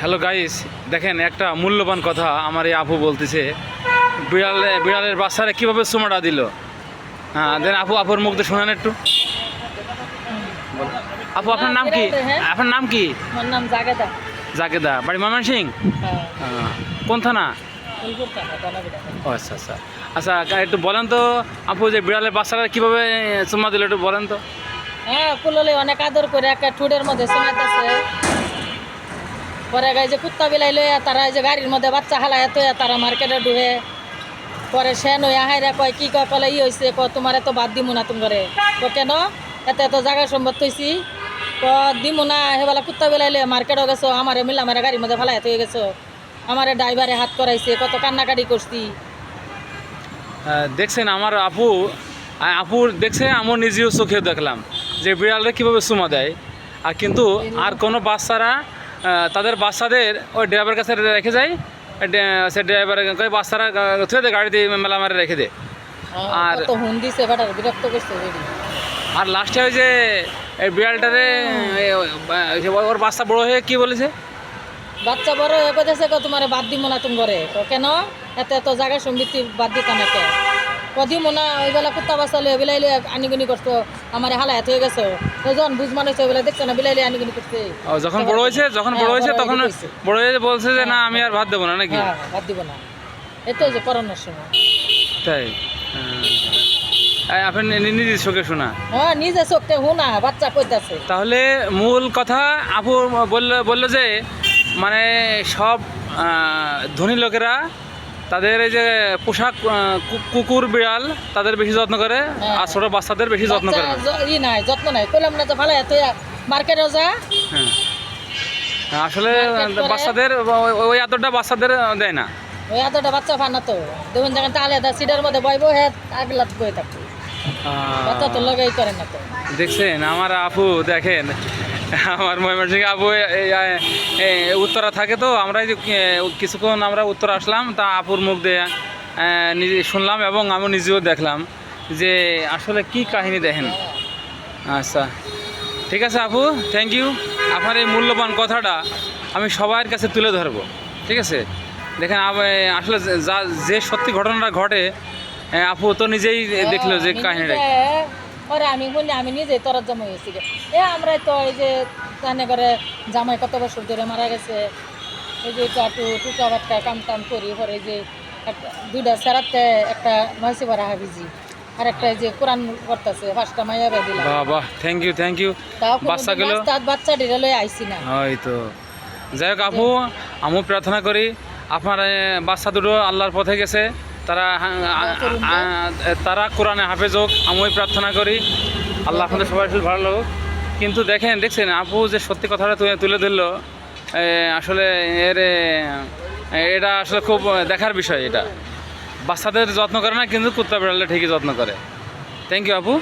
Hello guys, দেখেন একটা মূল্যবান কথা আমার এই আপু বলতেছে, বিড়ালের বাচ্চারা কীভাবে চুমাটা দিল। হ্যাঁ দেন আপুর মুখ দিয়ে শোনান একটু। আপু আপনার নাম কি? আপনার নাম কি? আমার নাম জাগেদা। জাকেদা, বাড়ি ময়মনসিং? কোন থানা? ও আচ্ছা আচ্ছা আচ্ছা, একটু বলেন তো আপু, যে বিড়ালের বাচ্চারা কীভাবে চুমা দিল একটু বলেন তো। হ্যাঁ, কুললে অনেক আদর করে একটা ঠুডের মধ্যে সমাইতেছে। পরে গাই যে কুত্তা বিলাই লইয়া তারা এই যে গাড়ির মধ্যে বাচ্চা হালায় তো তারা মার্কেটে ডুবে। পরে সে নইয়া হাইরা কয় কি কয় কলে হয়েছে, তোমার এত বাদ দিমু না তুমি করে। কেন এত এত জায়গায় সম্ভব হয়েছি, দিমু না সেবেলা কুত্তা বিলাই লইয়া মার্কেটও গেছো, আমারে মিলা আমার গাড়ির মধ্যে ফালাই হয়ে গেছো, আমারে ড্রাইভারে হাত করাইছে, কত কান্নাকাটি করছি। দেখছেন আমার আপুর দেখছে, আমার নিজেও চোখে দেখলাম যে বিড়ালরা কীভাবে চুমা দেয়। আর কিন্তু আর কোনো বাচ্চারা তাদের বাচ্চাদের ওই ড্রাইভারের কাছে রেখে যায়, সে ড্রাইভারের বাচ্চারা থুয়ে দেয়, গাড়িতে মেলা মারে রেখে দেয়। আর বিরক্ত করছে। আর লাস্টে ওই যে এই বিড়ালটারে ওর বাচ্চা বড় হয়ে কি বলেছে, বাচ্চা বড় হয়ে কোথাছে তোমার বাদ দিব না তুমি করে। কেন এত এত জায়গায় সম্পত্তি বাদ দিতাম একে কদিম না। ওই বেলা কুত্তা বাচ্চা লয়ে বিলাইলে আনিগুনি করতো, আমার হালায়াত হয়ে গেছে। যখন বুঝ মানুষ ওই বেলা দেখছে না বিলাইলে আনিগুনি করছে। যখন বড় হয়েছে তখন বড় হয়ে বলছে যে না আমি আর ভাত দেবো না, নাকি? ভাত দিব না, এতো যে করোনার সময়। তাই আপনি নিজের চোখে শোনা? হ্যাঁ, নিজে চোখে শোনা বাচ্চা কইতাছে। তাহলে মূল কথা আপু বললো যে মানে সব ধনী লোকেরা তাদের এই যে পোশাক কুকুর বিড়াল তাদের বেশি যত্ন করে, আর ছোট বাচ্চাদের বেশি যত্ন করে নাই, যত্ন নাই। কইলাম না যে ভালো এত মার্কেটে যা। হ্যাঁ, আসলে বাচ্চাদের ওই আদরটা বাচ্চাদের দেয় না। ওই এতটা বাচ্চা ফানা তো দেখুন, যখন আলাদা সিটের মধ্যে বইব হ্যাঁ আগলাত বই থাকবে, বাচ্চা তো লাগাই করে না তো। দেখছেন আমার আপু, দেখেন আমার ময়মনসিংহ আপু উত্তরা থাকে, তো আমরা এই যে কিছুক্ষণ আমরা উত্তর আসলাম, তা আপুর মুখ দিয়ে নিজে শুনলাম এবং আমি নিজেও দেখলাম যে আসলে কি কাহিনী দেখেন। আচ্ছা ঠিক আছে আপু, থ্যাংক ইউ। আপনার এই মূল্যবান কথাটা আমি সবার কাছে তুলে ধরবো, ঠিক আছে? দেখেন আসলে যে সত্যি ঘটনাটা ঘটে, আপু তো নিজেই দেখলো যে কাহিনীটা। আমি নিজে তোর জামাই হয়েছি। আমরা তো এই যে জানে করে জামাই কত বছর ধরে মারা গেছে, এই যে টুকা বাটকা কাম টাম করি, পরে যে দুইটা সেরাতে একটা নয়সি ভরা হাবিজি, আর একটা এই যে কোরআন করতেছে, 5টা মাইয়া বে দিলাম। বাহ, থ্যাংক ইউ থ্যাংক ইউ। বাচ্চা ডিরে লই আইছি না হয়তো। যাই হোক আপু, আমিও প্রার্থনা করি আপনার বাচ্চা দুটো আল্লাহর পথে গেছে, তারা কোরআনে হাফেজ হোক, আমিও প্রার্থনা করি আল্লাহ আপনাদের সবাই ভালো লাগুক। কিন্তু দেখছেন আপু যে সত্যি কথাটা তুলে ধরলো, আসলে এটা আসলে খুব দেখার বিষয়। এটা বাচ্চাদের যত্ন করে না, কিন্তু কুত্তা বিড়ালে ঠিকই যত্ন করে। থ্যাংক ইউ আপু।